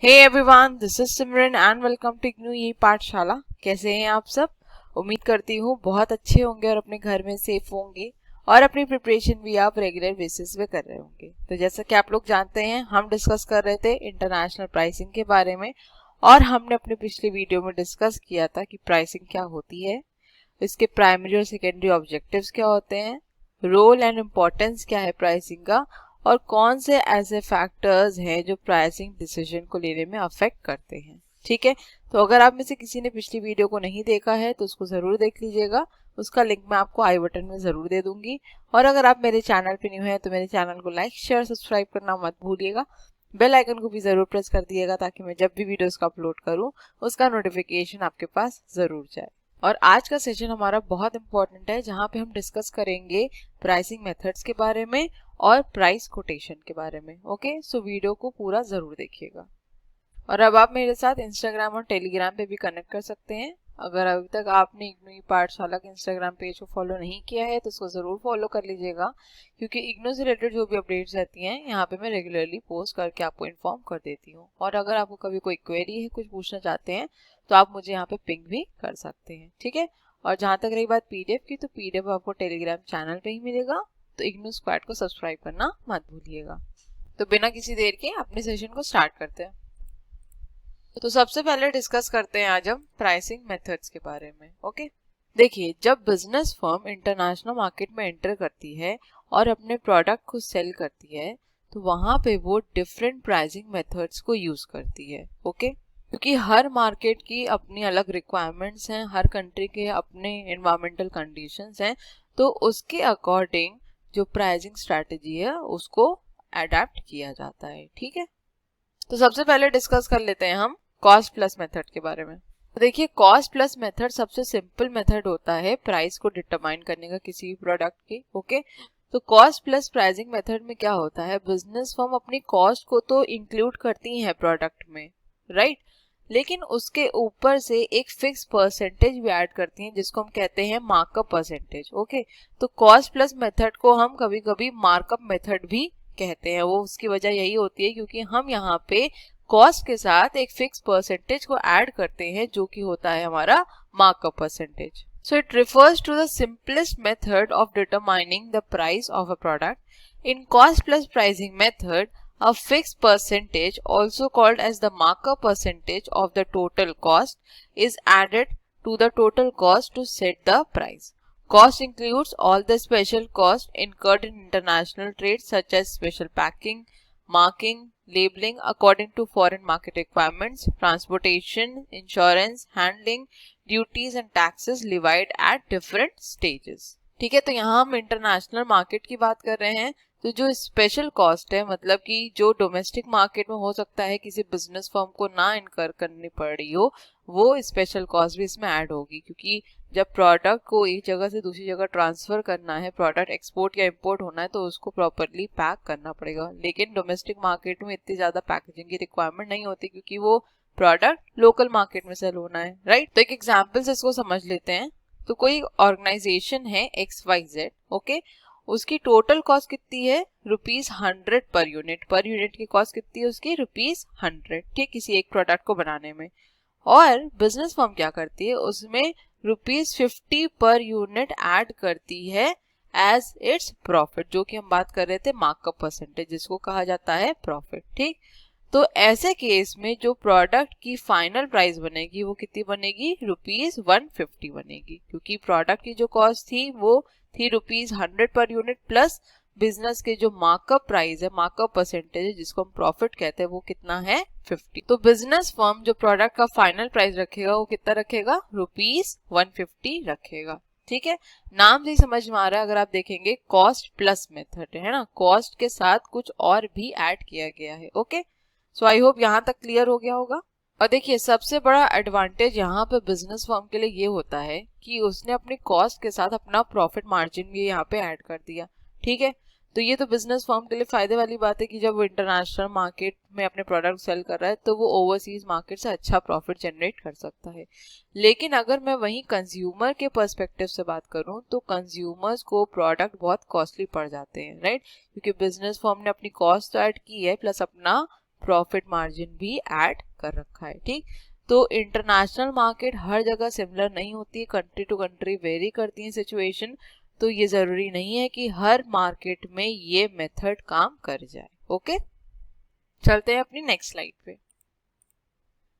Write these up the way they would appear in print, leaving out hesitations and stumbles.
Hey everyone, this is Simran and welcome to IGNOU e Pathshala. कैसे हैं आप सब? उम्मीद करती हूँ बहुत अच्छे होंगे और अपने घर में सेफ होंगे और अपनी प्रिपरेशन भी आप रेगुलर बेसिस पे कर रहे होंगे। तो जैसा कि आप लोग जानते हैं, हम डिस्कस कर रहे थे इंटरनेशनल प्राइसिंग के बारे में और हमने अपने पिछले वीडियो में डिस्कस किया था कि प्राइसिंग क्या होती है, इसके प्राइमरी और सेकेंडरी ऑब्जेक्टिव्स क्या होते हैं, रोल एंड इम्पोर्टेंस क्या है प्राइसिंग का, और कौन से ऐसे फैक्टर्स हैं जो प्राइसिंग डिसीजन को लेने में अफेक्ट करते हैं। ठीक है, तो अगर आप में से किसी ने पिछली वीडियो को नहीं देखा है तो उसको जरूर देख लीजिएगा। उसका लिंक मैं आपको आई बटन में जरूर दे दूंगी। और अगर आप मेरे चैनल पे न्यू हैं तो मेरे चैनल को लाइक शेयर सब्सक्राइब करना मत भूलिएगा। बेल आइकन को भी जरूर प्रेस कर दिएगा ताकि मैं जब भी वीडियोस को अपलोड करूं उसका नोटिफिकेशन आपके पास जरूर जाए। और आज का सेशन हमारा बहुत इंपॉर्टेंट है, जहाँ पे हम डिस्कस करेंगे प्राइसिंग मेथड्स के बारे में और प्राइस कोटेशन के बारे में। ओके, सो वीडियो को पूरा जरूर देखिएगा। और अब आप मेरे साथ इंस्टाग्राम और टेलीग्राम पे भी कनेक्ट कर सकते हैं। अगर अभी तक आपने इग्नू ई पाठशाला के इंस्टाग्राम पेज को फॉलो नहीं किया है तो उसको ज़रूर फॉलो कर लीजिएगा, क्योंकि इग्नू से रिलेटेड जो भी अपडेट्स रहती हैं यहाँ पे मैं रेगुलरली पोस्ट करके आपको इन्फॉर्म कर देती हूँ। और अगर आपको कभी कोई क्वेरी है, कुछ पूछना चाहते हैं, तो आप मुझे यहाँ पे पिंग भी कर सकते हैं। ठीक है, और जहाँ तक रही बात पीडीएफ की, तो पीडीएफ आपको टेलीग्राम चैनल पे ही मिलेगा, तो इग्नू स्क्वाड को सब्सक्राइब करना मत भूलिएगा। तो बिना किसी देर के अपने सेशन को स्टार्ट करते हैं। तो सबसे पहले डिस्कस करते हैं आज हम प्राइसिंग मेथड्स के बारे में। ओके, देखिए, जब बिजनेस फर्म इंटरनेशनल मार्केट में एंटर करती है और अपने प्रोडक्ट को सेल करती है तो वहां पे वो डिफरेंट प्राइसिंग मेथड्स को यूज करती है। ओके, क्योंकि हर मार्केट की अपनी अलग रिक्वायरमेंट्स हैं, हर कंट्री के अपने एनवायरमेंटल कंडीशंस हैं, तो उसके अकॉर्डिंग जो प्राइसिंग स्ट्रेटजी है उसको अडेप्ट किया जाता है। ठीक है, तो सबसे पहले डिस्कस कर लेते हैं हम कॉस्ट प्लस मेथड के बारे में। तो देखिए, कॉस्ट प्लस मेथड सबसे सिंपल मेथड होता है प्राइस को डिटरमाइन करने का किसी भी प्रोडक्ट की। ओके, तो कॉस्ट प्लस प्राइसिंग मेथड में क्या होता है, बिजनेस फर्म अपनी कॉस्ट को तो इंक्लूड करती है प्रोडक्ट में, राइट, लेकिन उसके ऊपर से एक फिक्स परसेंटेज भी ऐड करती हैं जिसको हम कहते हैं मार्कअप परसेंटेज। ओके, तो कॉस्ट प्लस मेथड को हम कभी कभी मार्कअप मेथड भी कहते हैं। वो उसकी वजह यही होती है क्योंकि हम यहाँ पे कॉस्ट के साथ एक फिक्स परसेंटेज को ऐड करते हैं जो कि होता है हमारा markup percentage. So it refers to the simplest method of determining the price of a product. In cost plus pricing method, a fixed percentage, also called as the markup percentage of the total cost, is added to the total cost to set the price. Cost includes all the special costs incurred in international trade such as special packing, marking, labeling according to foreign market requirements, transportation, insurance, handling, duties and taxes levied at different stages. ठीक है, तो यहाँ हम international market की बात कर रहे हैं। तो जो स्पेशल कॉस्ट है, मतलब कि जो डोमेस्टिक मार्केट में हो सकता है किसी बिजनेस फर्म को ना इनकर करनी पड़ रही हो, वो स्पेशल कॉस्ट भी इसमें ऐड होगी, क्योंकि जब प्रोडक्ट को एक जगह से दूसरी जगह ट्रांसफर करना है, प्रोडक्ट एक्सपोर्ट या इंपोर्ट होना है, तो उसको प्रॉपरली पैक करना पड़ेगा। लेकिन डोमेस्टिक मार्केट में इतनी ज्यादा पैकेजिंग की रिक्वायरमेंट नहीं होती क्योंकि वो प्रोडक्ट लोकल मार्केट में सेल होना है, राइट। तो एक एग्जाम्पल से इसको समझ लेते हैं। तो कोई ऑर्गेनाइजेशन है XYZ, ओके, उसकी टोटल कॉस्ट कितनी है, ₹100 पर यूनिट। पर यूनिट की कॉस्ट कितनी है उसकी, ₹100, ठीक, किसी एक प्रोडक्ट को बनाने में। और बिजनेस फर्म क्या करती है, उसमें ₹50 पर यूनिट ऐड करती है एज इट्स प्रॉफिट, जो कि हम बात कर रहे थे मार्कअप परसेंटेज, जिसको कहा जाता है प्रॉफिट। ठीक, तो ऐसे केस में जो प्रोडक्ट की फाइनल प्राइस बनेगी वो कितनी बनेगी, ₹150 बनेगी, क्योंकि प्रोडक्ट की जो कॉस्ट थी वो थी ₹100 पर यूनिट, प्लस बिजनेस के जो मार्कअप प्राइस है, मार्कअप परसेंटेज है, जिसको हम प्रॉफिट कहते हैं, वो कितना है, 50। तो बिजनेस फर्म जो प्रोडक्ट का फाइनल प्राइस रखेगा वो कितना रखेगा, ₹150 रखेगा। ठीक है, नाम से ही समझ में आ रहा है। अगर आप देखेंगे कॉस्ट प्लस मेथड है ना, कॉस्ट के साथ कुछ और भी ऐड किया गया है। ओके, सो आई होप यहाँ तक क्लियर हो गया होगा। और देखिए, सबसे बड़ा एडवांटेज यहाँ पे बिजनेस फर्म के लिए ये होता है कि उसने अपनी कॉस्ट के साथ अपना प्रॉफिट मार्जिन भी यहाँ पे ऐड कर दिया। ठीक है, तो ये तो बिजनेस फर्म के लिए फायदे वाली बात है कि जब वो इंटरनेशनल मार्केट में अपने प्रोडक्ट सेल कर रहा है तो वो ओवरसीज मार्केट से अच्छा प्रॉफिट जनरेट कर सकता है। लेकिन अगर मैं वहीं कंज्यूमर के पर्सपेक्टिव से बात करूं तो कंज्यूमर्स को प्रोडक्ट बहुत कॉस्टली पड़ जाते हैं, राइट, क्योंकि बिजनेस फर्म ने अपनी कॉस्ट तो ऐड की है प्लस अपना प्रॉफिट मार्जिन भी ऐड कर रखा है। ठीक, तो इंटरनेशनल मार्केट हर जगह सिमिलर नहीं होती है, कंट्री टू कंट्री वेरी करती है सिचुएशन, तो ये जरूरी नहीं है कि हर मार्केट में ये मेथड काम कर जाए। ओके, चलते हैं अपनी नेक्स्ट स्लाइड पे।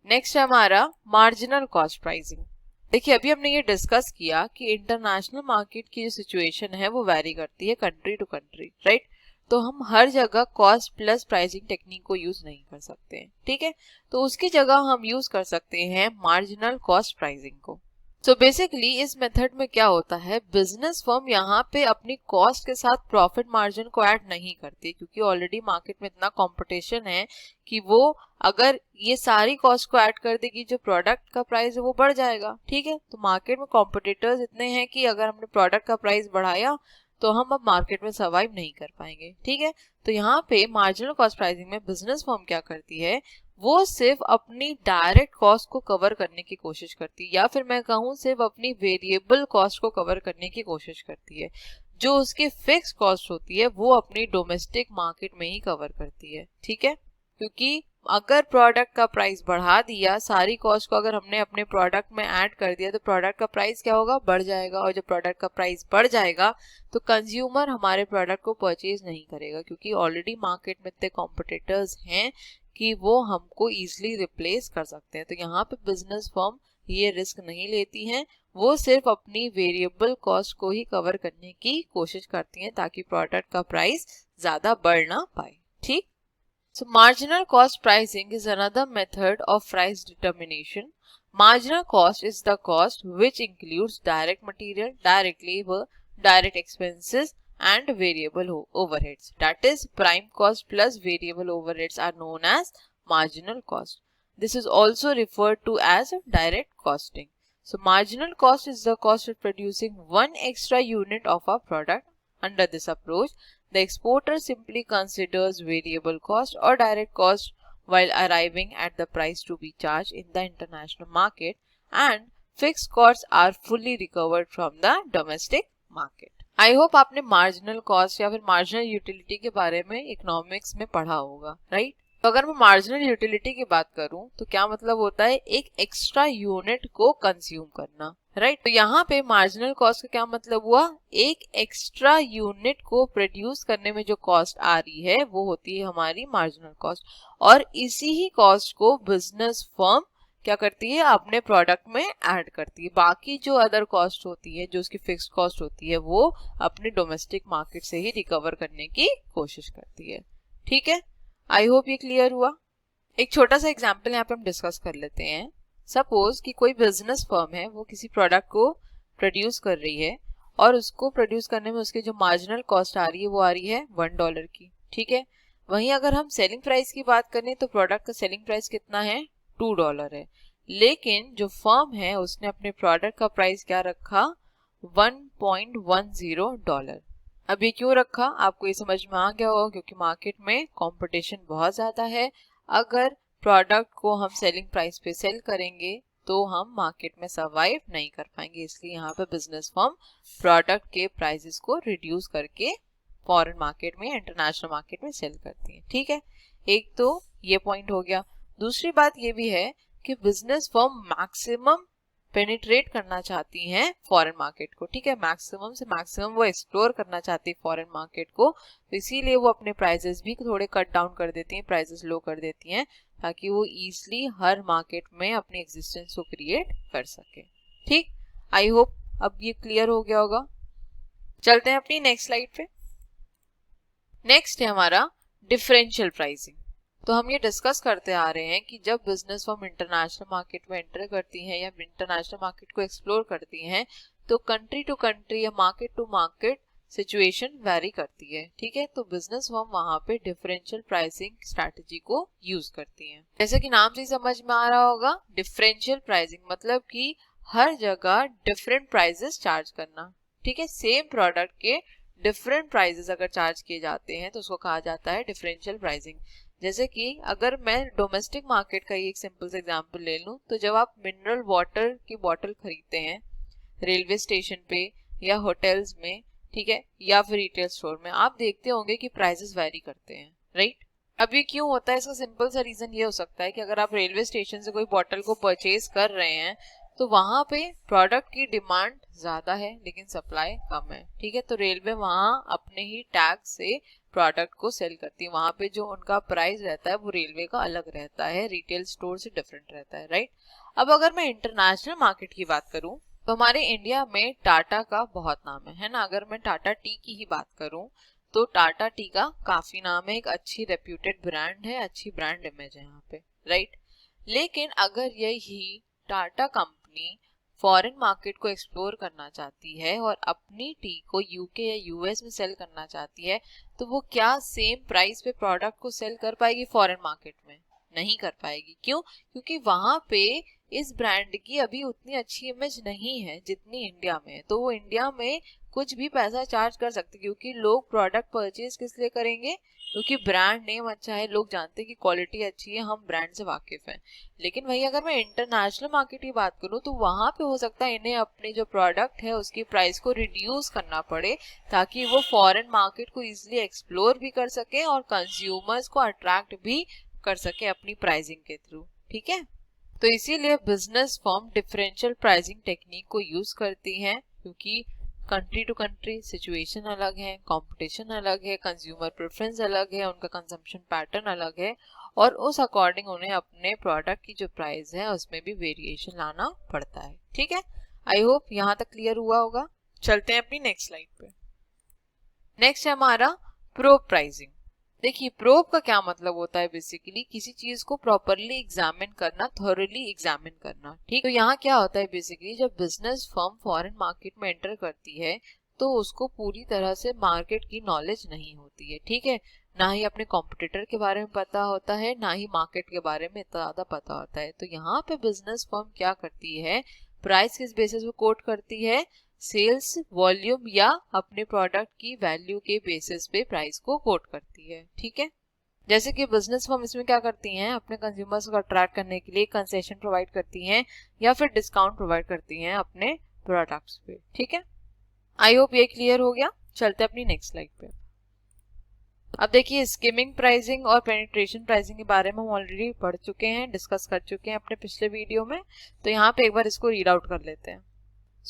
नेक्स्ट है हमारा मार्जिनल कॉस्ट प्राइसिंग। देखिए अभी हमने ये डिस्कस किया कि इंटरनेशनल मार्केट की जो सिचुएशन है वो वैरी करती है कंट्री टू कंट्री, राइट। तो हम हर जगह कॉस्ट प्लस प्राइसिंग टेक्निक को यूज नहीं कर सकते हैं, ठीक है। तो उसकी जगह हम यूज कर सकते हैं मार्जिनल कॉस्ट प्राइसिंग को। सो बेसिकली इस मेथड में क्या होता है, बिजनेस फर्म यहाँ पे अपनी कॉस्ट के साथ प्रॉफिट मार्जिन को ऐड नहीं करती, क्योंकि ऑलरेडी मार्केट में इतना कंपटीशन है कि वो अगर ये सारी कॉस्ट को ऐड कर देगी, जो प्रोडक्ट का प्राइस है वो बढ़ जाएगा, ठीक है। तो मार्केट में कॉम्पिटिटर्स इतने हैं कि अगर हमने प्रोडक्ट का प्राइस बढ़ाया तो हम अब मार्केट में सर्वाइव नहीं कर पाएंगे, ठीक है। तो यहाँ पे मार्जिनल कॉस्ट प्राइसिंग में बिजनेस फर्म क्या करती है, वो सिर्फ अपनी डायरेक्ट कॉस्ट को कवर करने की कोशिश करती है, या फिर मैं कहूँ सिर्फ अपनी वेरिएबल कॉस्ट को कवर करने की कोशिश करती है। जो उसकी फिक्स कॉस्ट होती है वो अपनी डोमेस्टिक मार्केट में ही कवर करती है, ठीक है। क्योंकि अगर प्रोडक्ट का प्राइस बढ़ा दिया, सारी कॉस्ट को अगर हमने अपने प्रोडक्ट में ऐड कर दिया, तो प्रोडक्ट का प्राइस क्या होगा, बढ़ जाएगा। और जब प्रोडक्ट का प्राइस बढ़ जाएगा तो कंज्यूमर हमारे प्रोडक्ट को परचेज नहीं करेगा, क्योंकि ऑलरेडी मार्केट में इतने कॉम्पिटिटर्स हैं कि वो हमको इजीली रिप्लेस कर सकते हैं। तो यहाँ पे बिजनेस फर्म ये रिस्क नहीं लेती हैं, वो सिर्फ अपनी वेरिएबल कॉस्ट को ही कवर करने की कोशिश करती हैं ताकि प्रोडक्ट का प्राइस ज्यादा बढ़ ना पाए, ठीक। So marginal cost pricing is another method of price determination. Marginal cost is the cost which includes direct material, direct labor, direct expenses and variable overheads. That is, prime cost plus variable overheads are known as marginal cost. This is also referred to as direct costing. So marginal cost is the cost of producing one extra unit of a product. Under this approach, the exporter simply considers variable cost or direct cost while arriving at the price to be charged in the international market, and fixed costs are fully recovered from the domestic market. I hope आपने marginal cost या फिर marginal utility के बारे में economics में पढ़ा होगा, right. तो अगर मैं मार्जिनल यूटिलिटी की बात करूं तो क्या मतलब होता है, एक एक्स्ट्रा यूनिट को कंज्यूम करना, राइट। तो यहाँ पे मार्जिनल कॉस्ट का क्या मतलब हुआ, एक एक्स्ट्रा यूनिट को प्रोड्यूस करने में जो कॉस्ट आ रही है वो होती है हमारी मार्जिनल कॉस्ट। और इसी ही कॉस्ट को बिजनेस फर्म क्या करती है, अपने प्रोडक्ट में ऐड करती है। बाकी जो अदर कॉस्ट होती है, जो उसकी फिक्स्ड कॉस्ट होती है, वो अपने डोमेस्टिक मार्केट से ही रिकवर करने की कोशिश करती है, ठीक है। आई होप ये क्लियर हुआ। एक छोटा सा एग्जाम्पल यहाँ पे हम डिस्कस कर लेते हैं। सपोज कि कोई बिजनेस फर्म है, वो किसी प्रोडक्ट को प्रोड्यूस कर रही है और उसको प्रोड्यूस करने में उसकी जो मार्जिनल कॉस्ट आ रही है वो आ रही है $1 की, ठीक है। वहीं अगर हम सेलिंग प्राइस की बात करें तो प्रोडक्ट का सेलिंग प्राइस कितना है, $2 है। लेकिन जो फर्म है उसने अपने प्रोडक्ट का प्राइस क्या रखा, $1.10। अब ये क्यों रखा, आपको ये समझ में आ गया होगा, क्योंकि मार्केट में कंपटीशन बहुत ज्यादा है। अगर प्रोडक्ट को हम सेलिंग प्राइस पे सेल करेंगे तो हम मार्केट में सर्वाइव नहीं कर पाएंगे, इसलिए यहाँ पे बिजनेस फर्म प्रोडक्ट के प्राइसेस को रिड्यूस करके फॉरेन मार्केट में, इंटरनेशनल मार्केट में सेल करती है, ठीक है। एक तो ये पॉइंट हो गया। दूसरी बात ये भी है कि बिजनेस फर्म मैक्सिमम पेनिट्रेट करना चाहती हैं फॉरेन मार्केट को, ठीक है। मैक्सिमम से मैक्सिमम वो एक्सप्लोर करना चाहती है फॉरेन मार्केट को, तो इसीलिए वो अपने प्राइसेस भी थोड़े कट डाउन कर देती हैं, प्राइसेस लो कर देती हैं, ताकि वो इजीली हर मार्केट में अपनी एग्जिस्टेंस को क्रिएट कर सके, ठीक। आई होप अब ये क्लियर हो गया होगा। चलते हैं अपनी नेक्स्ट स्लाइड पे। नेक्स्ट है हमारा डिफरेंशियल प्राइसिंग। तो हम ये डिस्कस करते आ रहे हैं कि जब बिजनेस फर्म इंटरनेशनल मार्केट में एंटर करती हैं या इंटरनेशनल मार्केट को एक्सप्लोर करती हैं, तो कंट्री टू कंट्री या market to market situation vary करती है, ठीक है। तो बिजनेस फर्म वहां पे डिफरेंशियल प्राइसिंग स्ट्रैटेजी को यूज करती हैं। जैसे कि नाम से ही समझ में आ रहा होगा, डिफरेंशियल प्राइसिंग मतलब कि हर जगह डिफरेंट प्राइसेस चार्ज करना, ठीक है। सेम प्रोडक्ट के डिफरेंट प्राइसेस अगर चार्ज किए जाते हैं तो उसको कहा जाता है डिफरेंशियल प्राइसिंग। जैसे कि अगर मैं डोमेस्टिक मार्केट का एक सिंपल सा एग्जांपल ले लूं, तो जब आप मिनरल वाटर की बोतल खरीदते हैं रेलवे स्टेशन पे या होटल्स में, ठीक है, या फिर रिटेल स्टोर में, आप देखते होंगे कि प्राइसेस वैरी करते हैं, राइट। अब ये क्यों होता है, इसका सिंपल सा रीजन ये हो सकता है कि अगर आप रेलवे स्टेशन से कोई बॉटल को परचेज कर रहे हैं तो वहां पे प्रोडक्ट की डिमांड ज्यादा है लेकिन सप्लाई कम है, ठीक है। तो रेलवे वहां अपने ही टैक्स से प्रोडक्ट को सेल करती है, वहां पे जो उनका प्राइस रहता है वो रेलवे का अलग रहता है, रिटेल स्टोर से डिफरेंट रहता है, राइट। अब अगर मैं इंटरनेशनल मार्केट की बात करूं तो हमारे इंडिया में टाटा का बहुत नाम है ना। अगर मैं टाटा टी की ही बात करूं तो टाटा टी का काफी नाम है, एक अच्छी रेप्यूटेड ब्रांड है, अच्छी ब्रांड इमेज है यहाँ पे, राइट। लेकिन अगर यही टाटा कंपनी फॉरेन मार्केट को एक्सप्लोर करना चाहती है और अपनी टी को यूके या यूएस में सेल करना चाहती है तो वो क्या सेम प्राइस पे प्रोडक्ट को सेल कर पाएगी फॉरेन मार्केट में? नहीं कर पाएगी। क्यों? क्योंकि वहां पे इस ब्रांड की अभी उतनी अच्छी इमेज नहीं है जितनी इंडिया में है। तो वो इंडिया में कुछ भी पैसा चार्ज कर सकते, क्योंकि लोग प्रोडक्ट परचेज किस लिए करेंगे? क्योंकि ब्रांड नेम अच्छा है, लोग जानते हैं कि क्वालिटी अच्छी है, हम ब्रांड से वाकिफ हैं। लेकिन वही अगर मैं इंटरनेशनल मार्केट की बात करूं तो वहां पे हो सकता है इन्हें अपनी जो प्रोडक्ट है उसकी प्राइस को रिड्यूस करना पड़े ताकि वो फॉरेन मार्केट को इजिली एक्सप्लोर भी कर सके और कंज्यूमर्स को अट्रैक्ट भी कर सके अपनी प्राइसिंग के थ्रू, ठीक है। तो इसीलिए business firm differential pricing technique को यूज करती हैं, क्योंकि कंट्री टू कंट्री सिचुएशन अलग है, कंपटीशन अलग है, कंज्यूमर प्रेफरेंस अलग है, उनका कंजम्पशन पैटर्न अलग है और उस अकॉर्डिंग उन्हें अपने प्रोडक्ट की जो प्राइस है उसमें भी वेरिएशन लाना पड़ता है, ठीक है। आई होप यहाँ तक क्लियर हुआ होगा। चलते हैं अपनी नेक्स्ट स्लाइड पे। नेक्स्ट है हमारा प्रोब प्राइसिंग। देखिए प्रोब का क्या मतलब होता है, बेसिकली किसी चीज को प्रॉपरली एग्जामिन करना, थॉरली एग्जामिन करना, ठीक। तो यहाँ क्या होता है, बेसिकली जब बिजनेस फर्म फॉरेन मार्केट में एंटर करती है तो उसको पूरी तरह से मार्केट की नॉलेज नहीं होती है, ठीक है। ना ही अपने कॉम्पिटिटर के बारे में पता होता है, ना ही मार्केट के बारे में इतना ज्यादा पता होता है। तो यहाँ पे बिजनेस फर्म क्या करती है, प्राइस किस बेसिस पे कोट करती है? सेल्स वॉल्यूम या अपने प्रोडक्ट की वैल्यू के बेसिस पे प्राइस को कोट करती है, ठीक है। जैसे कि बिजनेस फर्म इसमें क्या करती हैं, अपने कंज्यूमर्स को अट्रैक्ट करने के लिए कंसेशन प्रोवाइड करती हैं या फिर डिस्काउंट प्रोवाइड करती हैं अपने प्रोडक्ट्स पे, ठीक है। आई होप ये क्लियर हो गया। चलते हैं अपनी नेक्स्ट स्लाइड पे। अब देखिए स्किमिंग प्राइसिंग और पेनिट्रेशन प्राइसिंग के बारे में हम ऑलरेडी पढ़ चुके हैं, डिस्कस कर चुके हैं अपने पिछले वीडियो में। तो यहाँ पे एक बार इसको रीड आउट कर लेते हैं।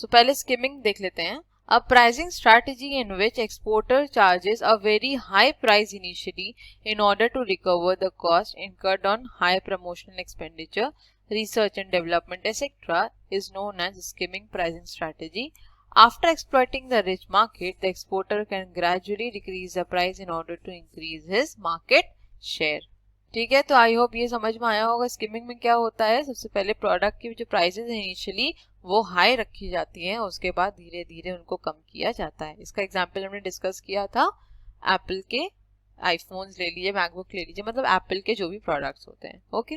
पहले स्किमिंग देख लेते हैं। A pricing strategy in which exporter charges a very high price initially in order to recover the cost incurred on high promotional expenditure, research and development, etc. is known as skimming pricing strategy. After exploiting the rich market, the exporter can gradually decrease the price in order to increase his market share. ठीक है, तो I hope ये समझ में आया होगा। Skimming में क्या होता है, सबसे पहले प्रोडक्ट की जो प्राइसेस है इनिशियली वो हाई रखी जाती हैं, उसके बाद धीरे धीरे उनको कम किया जाता है। इसका एग्जांपल हमने डिस्कस किया था, एप्पल के आईफोन्स ले लीजिए, मैकबुक ले लीजिए, मतलब एप्पल के जो भी प्रोडक्ट्स होते हैं, ओके।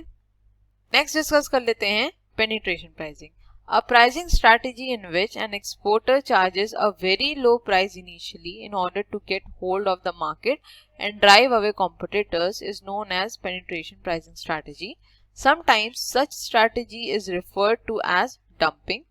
नेक्स्ट डिस्कस कर लेते हैं penetration pricing. A pricing strategy in which an exporter charges a very low price initially in order to get hold of the market and drive away competitors is known as penetration pricing strategy. Sometimes such strategy is referred to as dumping.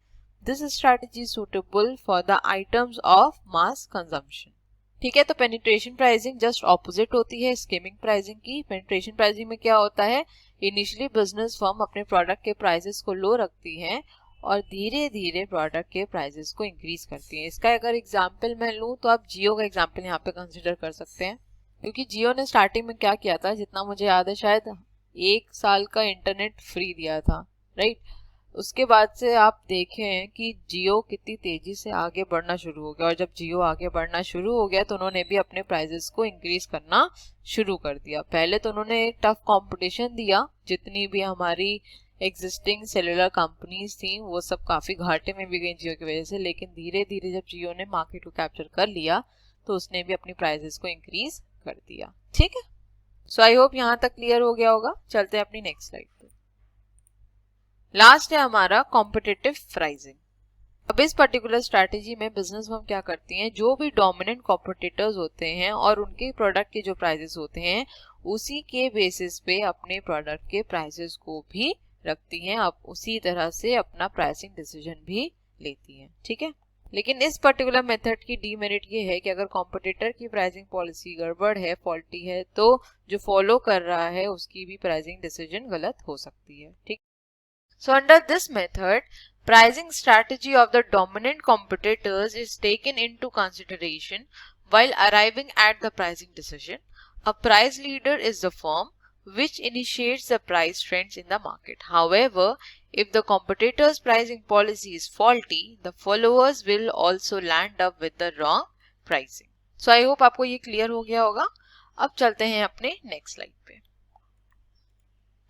This strategy is suitable for the items of mass consumption. ठीक है, तो penetration pricing just opposite होती है skimming pricing की। Penetration pricing में क्या होता है, इनिशियली बिजनेस फर्म अपने प्रोडक्ट के प्राइसेस को लो रखती है और धीरे धीरे प्रोडक्ट के प्राइसेस को इंक्रीज करती है। इसका अगर एग्जांपल मैं लूँ तो आप जियो का एग्जांपल यहाँ पे कंसिडर कर सकते हैं, क्योंकि जियो ने स्टार्टिंग में क्या किया था, जितना मुझे याद है शायद 1 साल का इंटरनेट फ्री दिया था, राइट। उसके बाद से आप देखें कि जियो कितनी तेजी से आगे बढ़ना शुरू हो गया, और जब जियो आगे बढ़ना शुरू हो गया तो उन्होंने भी अपने प्राइसेस को इंक्रीज करना शुरू कर दिया। पहले तो उन्होंने एक टफ कंपटीशन दिया, जितनी भी हमारी एग्जिस्टिंग सेलुलर कंपनीज थी वो सब काफी घाटे में भी गई जियो की वजह से, लेकिन धीरे धीरे जब जियो ने मार्केट को कैप्चर कर लिया तो उसने भी अपनी प्राइसेस को इंक्रीज कर दिया, ठीक है। सो आई होप यहाँ तक क्लियर हो गया होगा। चलते हैं अपनी नेक्स्ट स्लाइड पे। लास्ट है हमारा कॉम्पिटिटिव प्राइसिंग। अब इस पर्टिकुलर स्ट्रैटेजी में बिजनेस फर्म क्या करती हैं, जो भी डोमिनेंट कॉम्पिटिटर्स होते हैं और उनके प्रोडक्ट के जो प्राइसेस होते हैं उसी के बेसिस पे अपने प्रोडक्ट के प्राइसेस को भी रखती हैं, अब उसी तरह से अपना प्राइसिंग डिसीजन भी लेती हैं, ठीक है। लेकिन इस पर्टिकुलर मेथड की डीमेरिट ये है कि अगर कॉम्पिटिटर की प्राइसिंग पॉलिसी गड़बड़ है, फॉल्टी है, तो जो फॉलो कर रहा है उसकी भी प्राइसिंग डिसीजन गलत हो सकती है। ठीक, so under this method pricing strategy of the dominant competitors is taken into consideration while arriving at the pricing decision. A price leader is the firm which initiates the price trends in the market. However, if the competitor's pricing policy is faulty, the followers will also land up with the wrong pricing. So I hope आपको ये clear हो गया होगा। अब चलते हैं अपने next slide पे।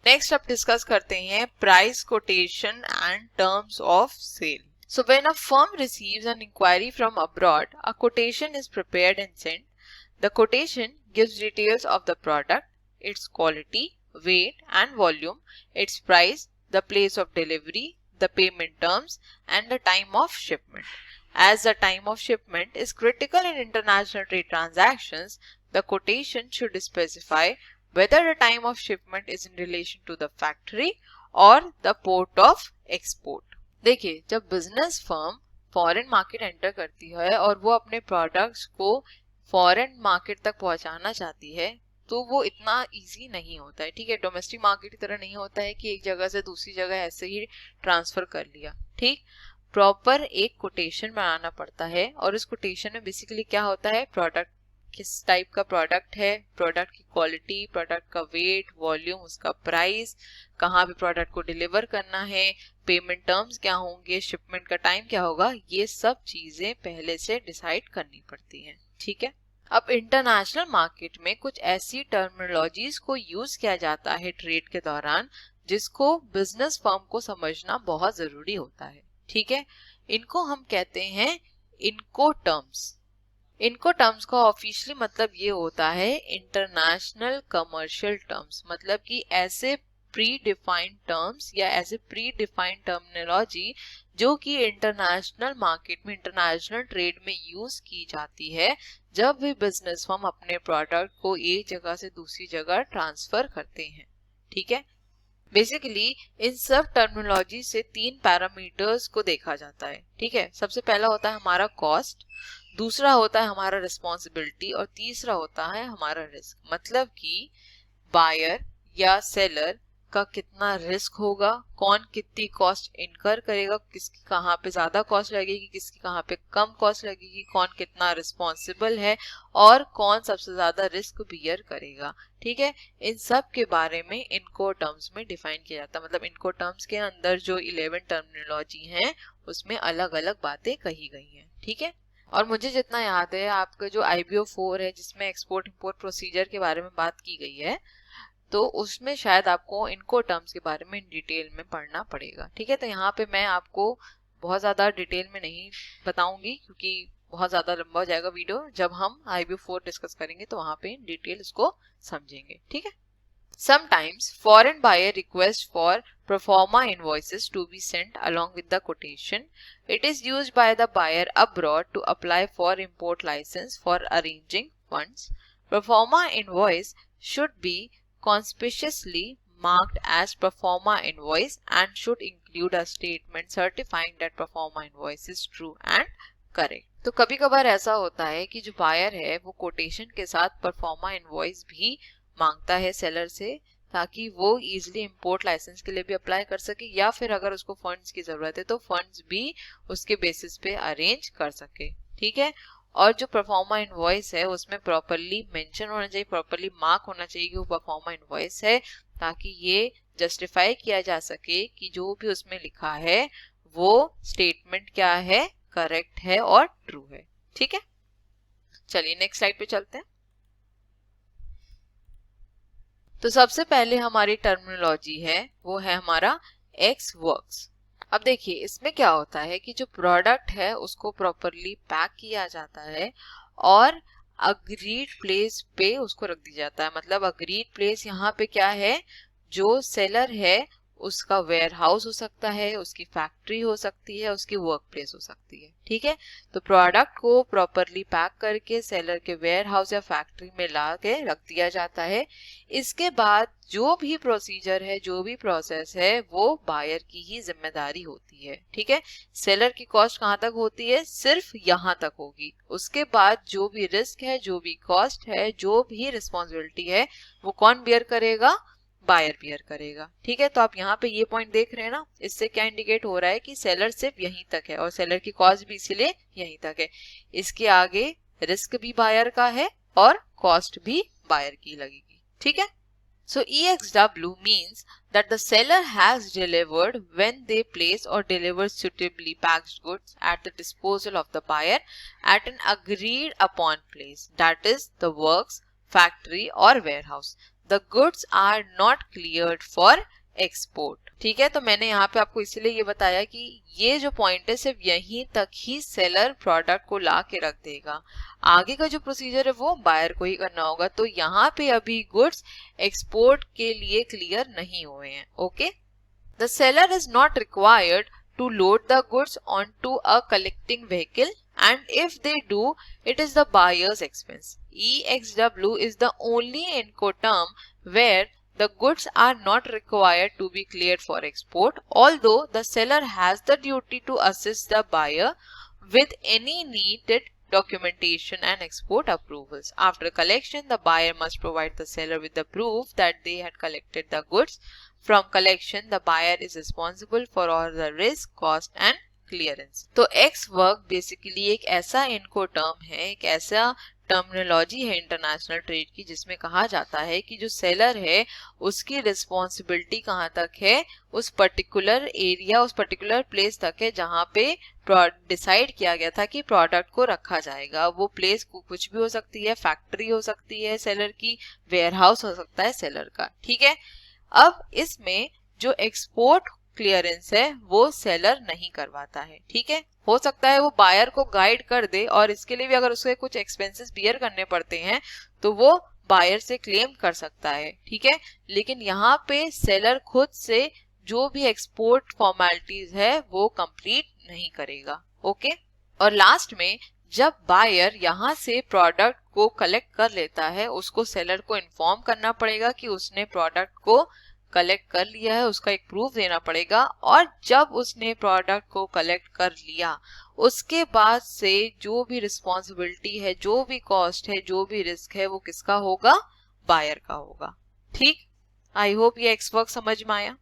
नेक्स्ट अब डिस्कस करते हैं price quotation and terms of sale. So when a firm receives an inquiry from abroad, a quotation is prepared and sent. The quotation gives details of the product, its quality, weight and volume, its price, the place of delivery, the payment terms and the time of shipment. As the time of shipment is critical in international trade transactions, the quotation should specify whether the time of shipment is in relation to the factory or the port of export. देखिए, जब business firm foreign market enter करती है और वो अपने products को foreign market तक पहुंचाना चाहती है, तो वो इतना इजी नहीं होता है। ठीक है, डोमेस्टिक मार्केट की तरह नहीं होता है कि एक जगह से दूसरी जगह ऐसे ही ट्रांसफर कर लिया। ठीक, प्रॉपर एक कोटेशन बनाना पड़ता है और इस कोटेशन में बेसिकली क्या होता है, प्रोडक्ट किस टाइप का प्रोडक्ट है, प्रोडक्ट की क्वालिटी, प्रोडक्ट का वेट, वॉल्यूम, उसका प्राइस, कहाँ पे प्रोडक्ट को डिलीवर करना है, पेमेंट टर्म्स क्या होंगे, शिपमेंट का टाइम क्या होगा, ये सब चीजें पहले से डिसाइड करनी पड़ती हैं। ठीक है, अब इंटरनेशनल मार्केट में कुछ ऐसी टर्मिनोलॉजीज को यूज किया जाता है ट्रेड के दौरान जिसको बिजनेस फर्म को समझना बहुत जरूरी होता है। ठीक है, इनको हम कहते हैं इनको टर्म्स। इनको टर्म्स का ऑफिशियली मतलब ये होता है इंटरनेशनल कमर्शियल टर्म्स, मतलब कि ऐसे प्री डिफाइंड टर्म्स या ऐसे प्री डिफाइंड टर्मिनोलॉजी जो कि इंटरनेशनल मार्केट में, इंटरनेशनल ट्रेड में यूज की जाती है जब भी बिजनेस फर्म अपने प्रोडक्ट को एक जगह से दूसरी जगह ट्रांसफर करते हैं। ठीक है, बेसिकली इन सब टर्मिनोलॉजी से 3 पैरामीटर्स को देखा जाता है। ठीक है, सबसे पहला होता है हमारा कॉस्ट, दूसरा होता है हमारा रिस्पॉन्सिबिलिटी और तीसरा होता है हमारा रिस्क। मतलब कि बायर या सेलर का कितना रिस्क होगा, कौन कितनी कॉस्ट इनकर करेगा, किसकी कहाँ पे ज्यादा कॉस्ट लगेगी, किसकी कहाँ पे कम कॉस्ट लगेगी, कौन कितना रिस्पॉन्सिबल है और कौन सबसे ज्यादा रिस्क बियर करेगा। ठीक है, इन सब के बारे में इनको टर्म्स में डिफाइन किया जाता है। मतलब इनको टर्म्स के अंदर जो 11 टर्मिनोलॉजी हैं उसमें अलग अलग बातें कही गई हैं। ठीक है, और मुझे जितना याद है आपका जो IBO 4 है जिसमें एक्सपोर्ट इंपोर्ट प्रोसीजर के बारे में बात की गई है, तो उसमें शायद आपको इनको टर्म्स के बारे में डिटेल में पढ़ना पड़ेगा। ठीक है, तो यहाँ पे मैं आपको बहुत ज़्यादा डिटेल में नहीं बताऊंगी क्योंकि बहुत ज़्यादा लंबा हो जाएगा वीडियो। जब हम IBO 4 डिस्कस करेंगे तो वहाँ पे डिटेल इसको समझेंगे। ठीक है, Sometimes foreign buyer request for pro forma invoices to be sent along with the quotation. It is used by the buyer abroad to apply for import license for arranging funds. Pro forma invoice should be conspicuously marked as pro forma invoice and should include a statement certifying that pro forma invoice is true and correct. तो कभी कभार ऐसा होता है कि जो buyer है वो कोटेशन के साथ pro forma invoice भी मांगता है सेलर से ताकि वो इजीली इंपोर्ट लाइसेंस के लिए भी अप्लाई कर सके या फिर अगर उसको फंड्स की जरूरत है तो फंड्स भी उसके बेसिस पे अरेंज कर सके। ठीक है, और जो परफॉर्मा इनवॉइस है उसमें प्रॉपरली मेंशन होना चाहिए, प्रॉपरली मार्क होना चाहिए कि वो परफॉर्मा इनवॉइस है ताकि ये जस्टिफाई किया जा सके कि जो भी उसमें लिखा है वो स्टेटमेंट क्या है, करेक्ट है और ट्रू है। ठीक है, चलिए नेक्स्ट स्लाइड पे चलते हैं। तो सबसे पहले हमारी टर्मिनोलॉजी है वो है हमारा एक्स वर्क्स। अब देखिए इसमें क्या होता है कि जो प्रोडक्ट है उसको प्रॉपरली पैक किया जाता है और अग्रीड प्लेस पे उसको रख दिया जाता है। मतलब अग्रीड प्लेस यहाँ पे क्या है, जो सेलर है उसका वेयर हाउस हो सकता है, उसकी फैक्ट्री हो सकती है, उसकी वर्क प्लेस हो सकती है। ठीक है, तो प्रोडक्ट को प्रॉपरली पैक करके सेलर के वेयर हाउस या फैक्ट्री में ला के रख दिया जाता है। इसके बाद जो भी प्रोसीजर है, जो भी प्रोसेस है, वो बायर की ही जिम्मेदारी होती है। ठीक है, सेलर की कॉस्ट कहाँ तक होती है? सिर्फ यहाँ तक होगी। उसके बाद जो भी रिस्क है, जो भी कॉस्ट है, जो भी रिस्पॉन्सिबिलिटी है, वो कौन बियर करेगा? बायर बियर करेगा। ठीक है, तो आप यहाँ पे ये पॉइंट देख रहे हैं ना, इससे क्या इंडिकेट हो रहा है कि सेलर सिर्फ यहीं तक है और सेलर की कॉस्ट भी इसीलिए यहीं तक है। इसके आगे रिस्क भी बायर का है और कॉस्ट भी बायर की लगेगी। ठीक है, so EXW means that the seller has delivered when they place or deliver suitably packaged goods at the disposal of the buyer at an agreed upon place, that is the works, factory or warehouse. The goods are not cleared for export. ठीक है, तो मैंने यहाँ पे आपको इसीलिए ये बताया कि ये जो पॉइंट है सिर्फ यहीं तक ही सेलर प्रोडक्ट को ला के रख देगा, आगे का जो प्रोसीजर है वो बायर को ही करना होगा। तो यहाँ पे अभी गुड्स एक्सपोर्ट के लिए क्लियर नहीं हुए हैं। Okay, the seller is not required to load the goods onto a collecting vehicle, and if they do, it is the buyer's expense. EXW is the only Incoterm where the goods are not required to be cleared for export, although the seller has the duty to assist the buyer with any needed documentation and export approvals. After collection, the buyer must provide the seller with the proof that they had collected the goods. From collection, the buyer is responsible for all the risk, cost and clearance. तो x work basically एक ऐसा इनको term है, एक ऐसा terminology है international trade की, जिसमें कहा जाता है कि जो सेलर है उसकी रिस्पॉन्सिबिलिटी कहाँ तक है? उस पर्टिकुलर एरिया, उस पर्टिकुलर प्लेस तक है जहाँ पे डिसाइड किया गया था कि प्रोडक्ट को रखा जाएगा। वो प्लेस कुछ भी हो सकती है, फैक्ट्री हो सकती है सेलर की, वेयर हाउस हो सकता है सेलर का। ठीक है, अब इसमें जो एक्सपोर्ट क्लियरेंस है वो सेलर नहीं करवाता है। ठीक है, हो सकता है वो बायर को गाइड कर दे और इसके लिए भी अगर उसके कुछ एक्सपेंसेस बियर करने पड़ते हैं तो वो बायर से क्लेम कर सकता है। ठीक है, लेकिन यहाँ पे सेलर खुद से जो भी एक्सपोर्ट फॉर्मेलिटीज है वो कंप्लीट नहीं करेगा। ओके, और लास्ट में जब बायर यहाँ से प्रोडक्ट को कलेक्ट कर लेता है, उसको सेलर को इन्फॉर्म करना पड़ेगा कि उसने प्रोडक्ट को कलेक्ट कर लिया है, उसका एक प्रूफ देना पड़ेगा। और जब उसने प्रोडक्ट को कलेक्ट कर लिया उसके बाद से जो भी रिस्पॉन्सिबिलिटी है, जो भी कॉस्ट है, जो भी रिस्क है, वो किसका होगा? बायर का होगा। ठीक, आई होप ये एक्स वर्क समझ में आया।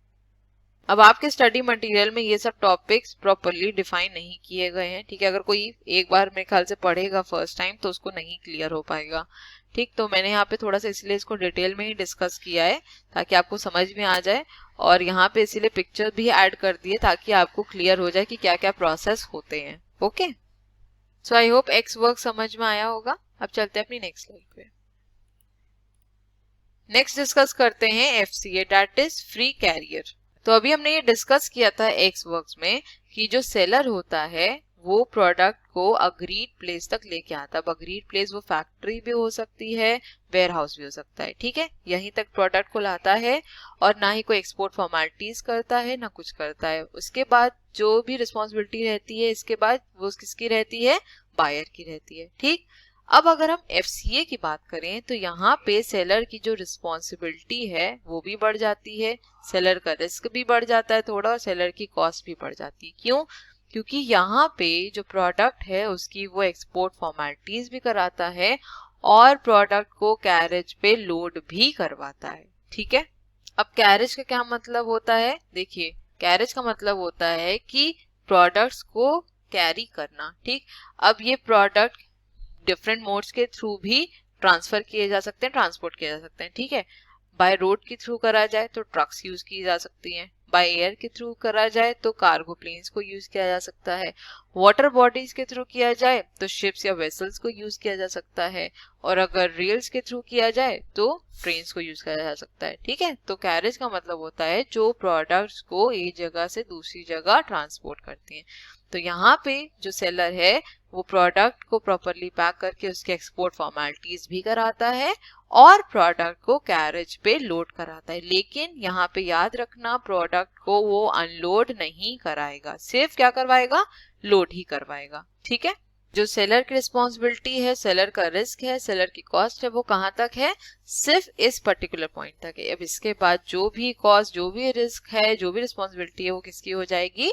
अब आपके स्टडी मटेरियल में ये सब टॉपिक्स प्रॉपरली डिफाइन नहीं किए गए हैं। ठीक है, अगर कोई एक बार मेरे ख्याल से पढ़ेगा फर्स्ट टाइम तो उसको नहीं क्लियर हो पाएगा। ठीक, तो मैंने यहाँ पे थोड़ा सा इसलिए इसको डिटेल में ही डिस्कस किया है ताकि आपको समझ में आ जाए, और यहाँ पे इसीलिए पिक्चर भी ऐड कर दिए ताकि आपको क्लियर हो जाए कि क्या क्या प्रोसेस होते हैं। Okay, so I hope ex work समझ में आया होगा। अब चलते हैं अपनी नेक्स्ट स्लाइड पे। नेक्स्ट डिस्कस करते हैं FCA, that is free carrier. तो अभी हमने ये डिस्कस किया था एक्स वर्क्स में कि जो सेलर होता है वो प्रोडक्ट को अग्रीड प्लेस तक लेके आता है। अब अग्रीड प्लेस वो फैक्ट्री भी हो सकती है, वेयर हाउस भी हो सकता है। ठीक है, यहीं तक प्रोडक्ट को लाता है और ना ही कोई एक्सपोर्ट फॉर्मेलिटीज करता है, ना कुछ करता है। उसके बाद जो भी रिस्पॉन्सिबिलिटी रहती है इसके बाद वो किसकी रहती है? बायर की रहती है। ठीक, अब अगर हम FCA की बात करें तो यहाँ पे सेलर की जो रिस्पॉन्सिबिलिटी है वो भी बढ़ जाती है, सेलर का रिस्क भी बढ़ जाता है थोड़ा, और सेलर की कॉस्ट भी बढ़ जाती है। क्यों? क्योंकि यहाँ पे जो प्रोडक्ट है उसकी वो एक्सपोर्ट फॉर्मेलिटीज भी कराता है और प्रोडक्ट को कैरेज पे लोड भी करवाता है। ठीक है, अब कैरेज का क्या मतलब होता है? देखिए, कैरेज का मतलब होता है कि प्रोडक्ट्स को कैरी करना। ठीक, अब ये प्रोडक्ट डिफरेंट मोड्स के थ्रू भी ट्रांसफर किए जा सकते हैं, ट्रांसपोर्ट किए जा सकते हैं। ठीक है, बाय रोड के थ्रू करा जाए तो ट्रक्स यूज की जा सकती हैं, बाय एयर के थ्रू करा जाए तो कार्गो प्लेन्स को यूज किया जा सकता है, वाटर बॉडीज के थ्रू किया जाए तो शिप्स या वेसल्स को यूज किया जा सकता है, और अगर रेल्स के थ्रू किया जाए तो ट्रेन्स को यूज किया जा सकता है। ठीक है, तो कैरेज का मतलब होता है जो प्रोडक्ट्स को एक जगह से दूसरी जगह ट्रांसपोर्ट करती हैं। तो यहाँ पे जो सेलर है वो प्रोडक्ट को प्रॉपरली पैक करके उसके एक्सपोर्ट फॉर्मेलिटीज भी कराता है और प्रोडक्ट को कैरेज पे लोड कराता है। लेकिन यहाँ पे याद रखना, प्रोडक्ट को वो अनलोड नहीं कराएगा, सिर्फ क्या करवाएगा, लोड ही करवाएगा। ठीक है, जो सेलर की रिस्पॉन्सिबिलिटी है, सेलर का रिस्क है, सेलर की कॉस्ट है, वो कहाँ तक है, सिर्फ इस पर्टिकुलर पॉइंट तक है। अब इसके बाद जो भी कॉस्ट, जो भी रिस्क है, जो भी रिस्पॉन्सिबिलिटी है, वो किसकी हो जाएगी,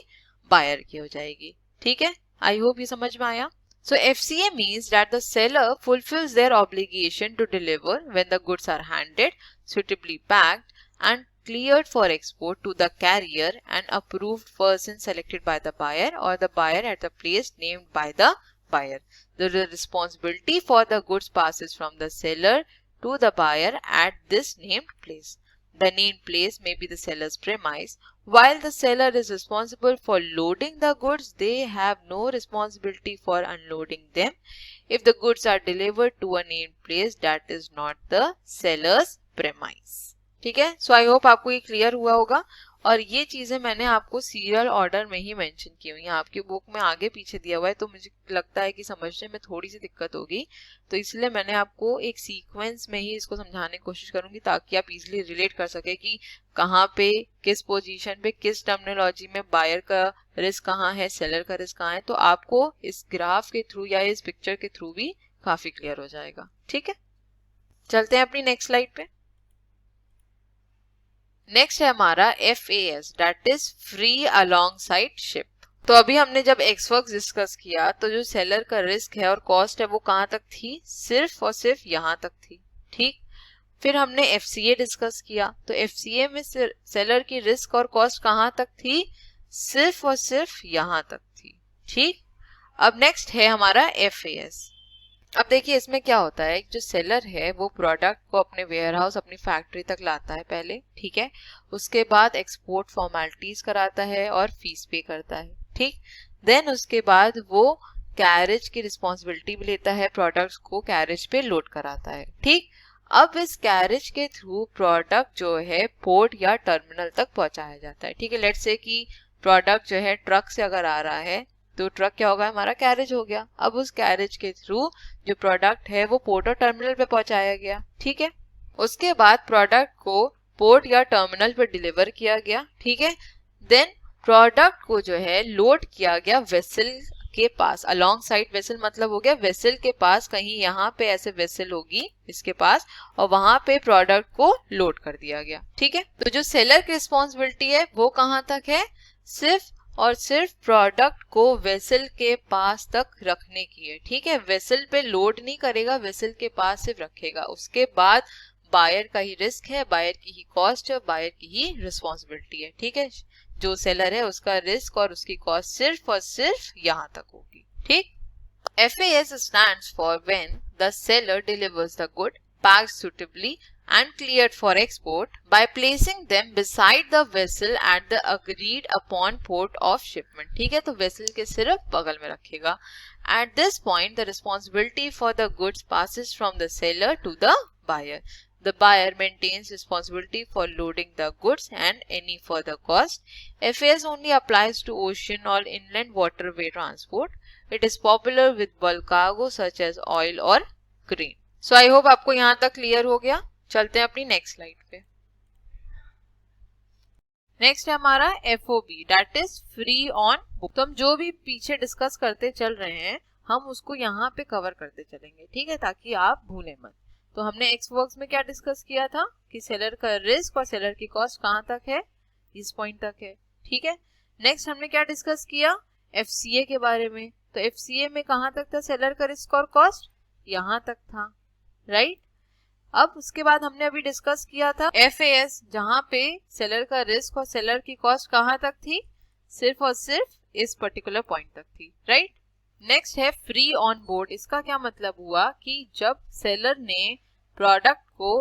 बायर की हो जाएगी। ठीक है, आई होप ये समझ में आया। So FCA means that the seller fulfills their obligation to deliver when the goods are handed, suitably packed and cleared for export to the carrier and approved person selected by the buyer or the buyer at the place named by the buyer. The responsibility for the goods passes from the seller to the buyer at this named place. The named place may be the seller's premise. While the seller is responsible for loading the goods, they have no responsibility for unloading them if the goods are delivered to a named place that is not the seller's premise. ठीक है, सो I hope आपको ये clear हुआ होगा। और ये चीजें मैंने आपको सीरियल ऑर्डर में ही मेंशन की हुई हैं, आपकी बुक में आगे पीछे दिया हुआ है, तो मुझे लगता है कि समझने में थोड़ी सी दिक्कत होगी, तो इसलिए मैंने आपको एक सीक्वेंस में ही इसको समझाने की कोशिश करूंगी ताकि आप इजीली रिलेट कर सके कि कहाँ पे, किस पोजीशन पे, किस टर्मिनोलॉजी में बायर का रिस्क कहाँ है, सेलर का रिस्क कहाँ है। तो आपको इस ग्राफ के थ्रू या इस पिक्चर के थ्रू भी काफी क्लियर हो जाएगा। ठीक है, चलते हैं अपनी नेक्स्ट स्लाइड पे। नेक्स्ट है हमारा FAS, that is free alongside ship. तो अभी हमने जब एक्सवर्क्स डिस्कस किया तो जो सेलर का रिस्क है और कॉस्ट है वो कहाँ तक थी, सिर्फ और सिर्फ यहाँ तक थी। ठीक, फिर हमने FCA डिस्कस किया, तो FCA में सेलर की रिस्क और कॉस्ट कहाँ तक थी, सिर्फ और सिर्फ यहाँ तक थी। ठीक, अब नेक्स्ट है हमारा FAS। अब देखिए इसमें क्या होता है, जो सेलर है वो प्रोडक्ट को अपने वेयरहाउस, अपनी फैक्ट्री तक लाता है पहले। ठीक है, उसके बाद एक्सपोर्ट फॉर्मेलिटीज कराता है और फीस पे करता है। ठीक, देन उसके बाद वो कैरेज की रिस्पॉन्सिबिलिटी भी लेता है, प्रोडक्ट्स को कैरेज पे लोड कराता है। ठीक, अब इस कैरेज के थ्रू प्रोडक्ट जो है पोर्ट या टर्मिनल तक पहुंचाया जाता है। ठीक है, लेट्स से कि प्रोडक्ट जो है ट्रक से अगर आ रहा है तो ट्रक क्या होगा, हमारा कैरेज हो गया। अब उस कैरेज के थ्रू जो प्रोडक्ट है वो पोर्ट और टर्मिनल पे पहुंचाया गया। ठीक है, उसके बाद प्रोडक्ट को पोर्ट या टर्मिनल पे डिलीवर किया गया। ठीक है, देन प्रोडक्ट को जो है लोड किया गया वेसल के पास, अलोंग साइड वेसल मतलब हो गया वेसल के पास, कहीं यहाँ पे ऐसे वेसल होगी इसके पास, और वहां पे प्रोडक्ट को लोड कर दिया गया। ठीक है, तो जो सेलर की रिस्पॉन्सिबिलिटी है वो कहाँ तक है, सिर्फ और सिर्फ प्रोडक्ट को वेसल के पास तक रखने की है। ठीक है, वेसल पे लोड नहीं करेगा, वेसल के पास सिर्फ रखेगा। उसके बाद बायर का ही रिस्क है, बायर की ही कॉस्ट है, बायर की ही रिस्पॉन्सिबिलिटी है। ठीक है, जो सेलर है उसका रिस्क और उसकी कॉस्ट सिर्फ और सिर्फ यहाँ तक होगी। ठीक, FAS stands for when the seller delivers the good packed suitably and cleared for export by placing them beside the vessel at the agreed upon port of shipment. ठीक है, तो वेसल के सिर्फ बगल में रखेगा। At this point the responsibility for the goods passes from the seller to the buyer. The buyer maintains responsibility for loading the goods and any further cost. FAS only applies to ocean or inland waterway transport. It is popular with bulk cargo such as oil or grain. So I hope आपको यहाँ तक clear हो गया। चलते हैं अपनी next slide पे। Next है हमारा FOB, that is free on book. तो हम जो भी पीछे डिस्कस करते चल रहे हैं हम उसको यहाँ पे कवर करते चलेंगे। ठीक है, ताकि आप भूलें मत। तो हमने एक्सवर्क्स में क्या डिस्कस किया था कि सेलर का रिस्क और सेलर की कॉस्ट कहाँ तक है, इस पॉइंट तक है। ठीक है, नेक्स्ट हमने क्या डिस्कस किया, FCA के बारे में। तो FCA में कहाँ तक था सेलर का रिस्क और कॉस्ट, यहाँ तक था, राइट। अब उसके बाद हमने अभी डिस्कस किया था FAS, जहाँ पे सेलर का रिस्क और सेलर की कॉस्ट कहाँ तक थी, सिर्फ और सिर्फ इस पर्टिकुलर पॉइंट तक थी, राइट। नेक्स्ट है फ्री ऑन बोर्ड। इसका क्या मतलब हुआ कि जब सेलर ने प्रोडक्ट को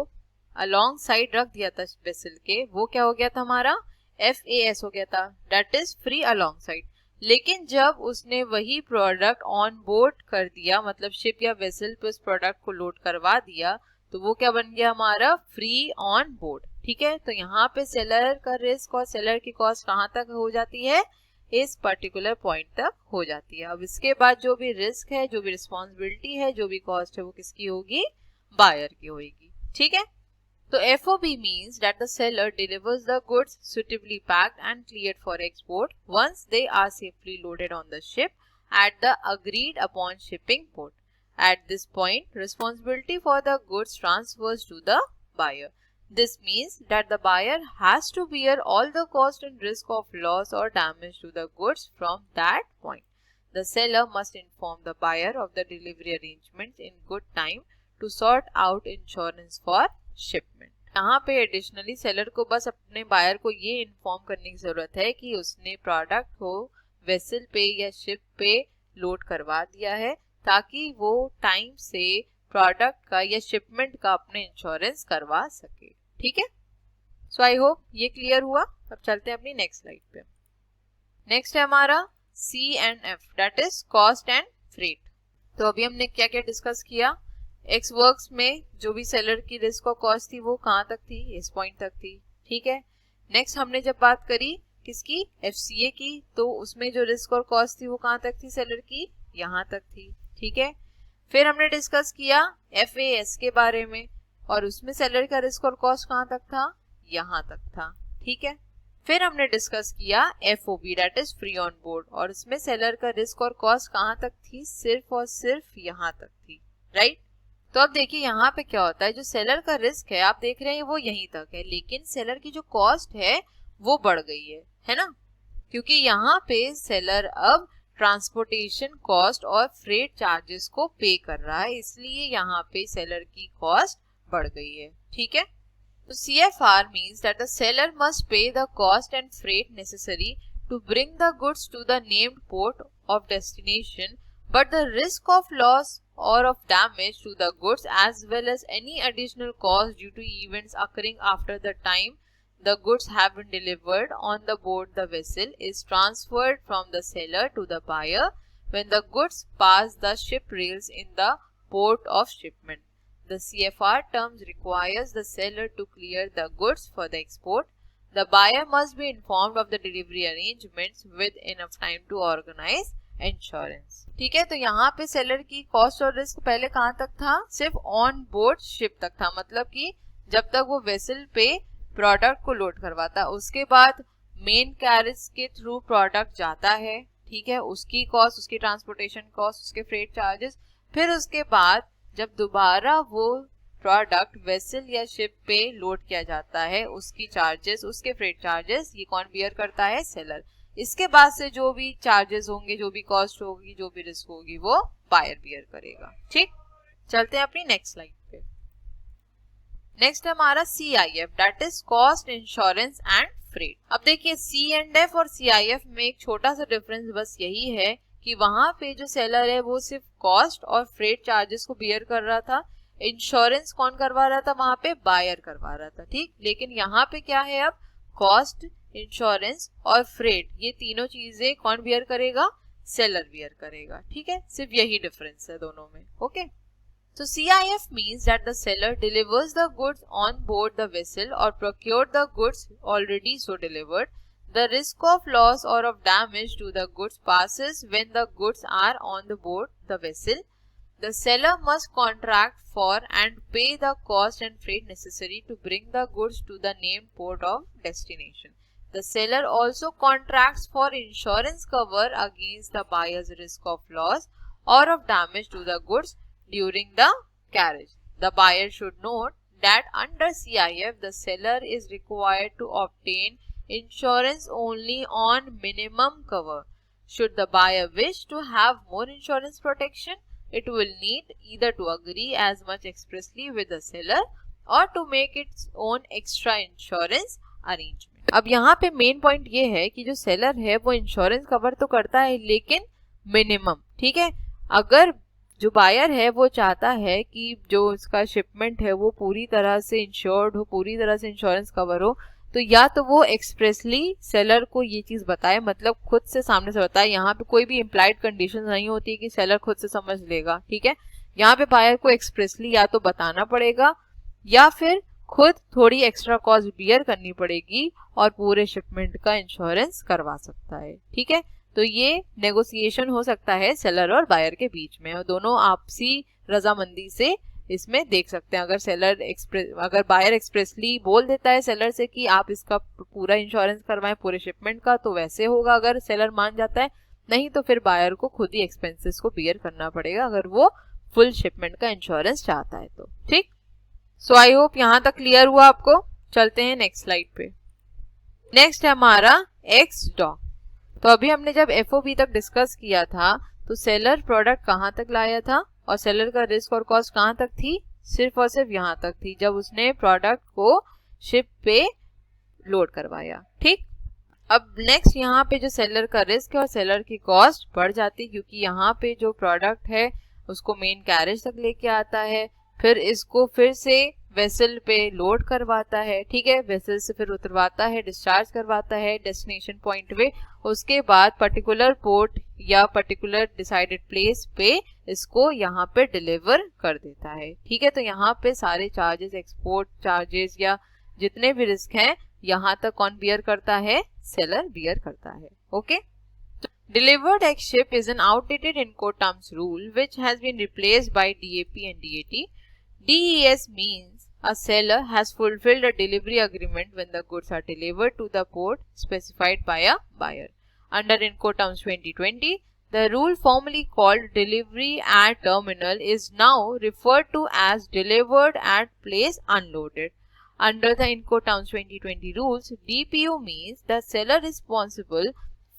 अलोंग साइड रख दिया था वेसल के, वो क्या हो गया था, हमारा FAS हो गया था, that is free along side. लेकिन जब उसने वही प्रोडक्ट ऑन बोर्ड कर दिया, मतलब शिप या वेसल पे उस प्रोडक्ट को लोड करवा दिया, तो वो क्या बन गया हमारा, फ्री ऑन बोर्ड। ठीक है, तो यहाँ पे सेलर का रिस्क और सेलर की कॉस्ट कहाँ तक हो जाती है, इस पर्टिकुलर पॉइंट तक हो जाती है। अब इसके बाद जो भी रिस्क है, जो भी रिस्पॉन्सिबिलिटी है, जो भी कॉस्ट है, वो किसकी होगी, बायर की होगी। ठीक है, तो FOB means that the seller delivers the goods suitably packed and cleared for export once they are safely loaded on the ship at the agreed upon shipping port. At this point, responsibility for the goods transfers to the buyer. This means that the buyer has to bear all the cost and risk of loss or damage to the goods from that point. The seller must inform the buyer of the delivery arrangements in good time to sort out insurance for shipment. यहाँ पे additionally seller को बस अपने buyer को ये inform करने की जरूरत है कि उसने प्रोडक्ट को वेसल पे या शिप पे लोड करवा दिया है, ताकि वो टाइम से प्रोडक्ट का या शिपमेंट का अपने इंश्योरेंस करवा सके। ठीक है, सो आई होप ये क्लियर हुआ। अब चलते हैं अपनी नेक्स्ट स्लाइड पे। नेक्स्ट है हमारा C&F, that is cost and freight. तो अभी हमने क्या क्या डिस्कस किया, एक्स वर्क्स में जो भी सेलर की रिस्क और कॉस्ट थी वो कहाँ तक थी, इस पॉइंट तक थी। ठीक है, नेक्स्ट हमने जब बात करी किसकी, FCA की, तो उसमें जो रिस्क और कॉस्ट थी वो कहाँ तक थी, सेलर की, यहाँ तक थी। ठीक है, फिर हमने डिस्कस किया FAS के बारे में, और उसमें सेलर का रिस्क और कॉस्ट कहाँ तक था, यहाँ तक था। ठीक है, फिर हमने डिस्कस किया FOB, that is free on board, और उसमें सेलर का रिस्क और कॉस्ट कहाँ तक थी, सिर्फ और सिर्फ यहाँ तक थी। राइट, तो अब देखिए यहाँ पे क्या होता है, जो सेलर का रिस्क है आप देख रहे हैं वो यहीं तक है, लेकिन सेलर की जो कॉस्ट है वो बढ़ गई है ना, क्योंकि यहाँ पे सेलर अब ट्रांसपोर्टेशन कॉस्ट और फ्रेट चार्जेस को पे कर रहा है, इसलिए यहाँ पे सेलर की कॉस्ट बढ़ गई है। ठीक है, तो CFR means that the seller must pay the cost and freight necessary to bring the goods to the named port of destination, but the risk of loss or of damage to the goods as well as any additional cost due to events occurring after the time the goods have been delivered on the board the vessel is transferred from the seller to the buyer when the goods pass the ship rails in the port of shipment. The CFR terms requires the seller to clear the goods for the export. The buyer must be informed of the delivery arrangements with enough time to organize insurance. ठीक है, तो यहाँ पे seller की cost और risk पहले कहाँ तक था, सिर्फ ऑन बोर्ड शिप तक था, मतलब कि जब तक वो वेसल पे प्रोडक्ट को लोड करवाता, उसके बाद मेन कैरेज के थ्रू प्रोडक्ट जाता है। ठीक है, उसकी कॉस्ट, उसकी ट्रांसपोर्टेशन कॉस्ट, उसके फ्रेट चार्जेस, फिर उसके बाद जब दोबारा वो प्रोडक्ट वेसल या शिप पे लोड किया जाता है, उसकी चार्जेस, उसके फ्रेट चार्जेस, ये कौन बियर करता है, सेलर। इसके बाद से जो भी चार्जेस होंगे, जो भी कॉस्ट होगी, जो भी रिस्क होगी, वो बायर बियर करेगा। ठीक, चलते हैं अपनी नेक्स्ट स्लाइड पे। नेक्स्ट है हमारा CIF, that is cost, insurance and freight. अब देखिए C&F और CIF में एक छोटा सा डिफरेंस बस यही है कि वहां पे जो सेलर है वो सिर्फ कॉस्ट और फ्रेट चार्जेस को बियर कर रहा था, इंश्योरेंस कौन करवा रहा था, वहां पे बायर करवा रहा था। ठीक, लेकिन यहाँ पे क्या है, अब कॉस्ट, इंश्योरेंस और फ्रेट, ये तीनों चीजें कौन बियर करेगा, सेलर बियर करेगा। ठीक है, सिर्फ यही डिफरेंस है दोनों में। Okay, so CIF means that the seller delivers the goods on board the vessel or procured the goods already so delivered. The risk of loss or of damage to the goods passes when the goods are on the board the vessel. The seller must contract for and pay the cost and freight necessary to bring the goods to the named port of destination. The seller also contracts for insurance cover against the buyer's risk of loss or of damage to the goods during the carriage. The buyer should note that under CIF, the seller is required to obtain insurance only on minimum cover. Should the buyer wish to have more insurance protection, it will need either to agree as much expressly with the seller or to make its own extra insurance arrangement. अब यहाँ पे main point ये है कि जो seller है वो insurance cover तो करता है, लेकिन मिनिमम। ठीक है, अगर जो बायर है वो चाहता है कि जो इसका शिपमेंट है वो पूरी तरह से इंश्योर्ड हो, पूरी तरह से इंश्योरेंस कवर हो, तो या तो वो एक्सप्रेसली सेलर को ये चीज बताए, मतलब खुद से सामने से बताए, यहाँ पे कोई भी इम्प्लाइड कंडीशन नहीं होती कि सेलर खुद से समझ लेगा, ठीक है। यहाँ पे बायर को एक्सप्रेसली या तो बताना पड़ेगा या फिर खुद थोड़ी एक्स्ट्रा कॉस्ट बियर करनी पड़ेगी और पूरे शिपमेंट का इंश्योरेंस करवा सकता है, ठीक है। तो ये नेगोशिएशन हो सकता है सेलर और बायर के बीच में, और दोनों आपसी रजामंदी से इसमें देख सकते हैं। अगर बायर एक्सप्रेसली बोल देता है सेलर से कि आप इसका पूरा इंश्योरेंस करवाएं पूरे शिपमेंट का, तो वैसे होगा अगर सेलर मान जाता है, नहीं तो फिर बायर को खुद ही एक्सपेंसेस को बियर करना पड़ेगा अगर वो फुल शिपमेंट का इंश्योरेंस चाहता है तो, ठीक। सो आई होप यहाँ तक क्लियर हुआ आपको। चलते हैं नेक्स्ट स्लाइड पे। नेक्स्ट है हमारा एक्स डॉक। तो अभी हमने जब FOB तक डिस्कस किया था तो सेलर प्रोडक्ट कहाँ तक लाया था और सेलर का रिस्क और कॉस्ट कहाँ तक थी, सिर्फ और सिर्फ यहाँ तक थी जब उसने प्रोडक्ट को शिप पे लोड करवाया, ठीक। अब नेक्स्ट यहाँ पे जो सेलर का रिस्क है और सेलर की कॉस्ट बढ़ जाती, क्योंकि यहाँ पे जो प्रोडक्ट है उसको मेन कैरेज तक लेके आता है, फिर इसको फिर से वेसल पे लोड करवाता है, ठीक है, वेसल से फिर उतरवाता है, डिस्चार्ज करवाता है डेस्टिनेशन पॉइंट पे, उसके बाद पर्टिकुलर पोर्ट या पर्टिकुलर डिसाइडेड प्लेस पे इसको यहाँ पे डिलीवर कर देता है, ठीक है। तो यहाँ पे सारे चार्जेस, एक्सपोर्ट चार्जेस या जितने भी रिस्क हैं यहाँ तक कौन बियर करता है, सेलर बियर करता है, okay. Delivered ex ship is an outdated Incoterms rule which has been replaced by DAP and DAT. DES means a seller has fulfilled a delivery agreement when the goods are delivered to the port specified by a buyer. Under Incoterms 2020, the rule formerly called delivery at terminal is now referred to as delivered at place unloaded. Under the Incoterms 2020 rules, DPO means the seller responsible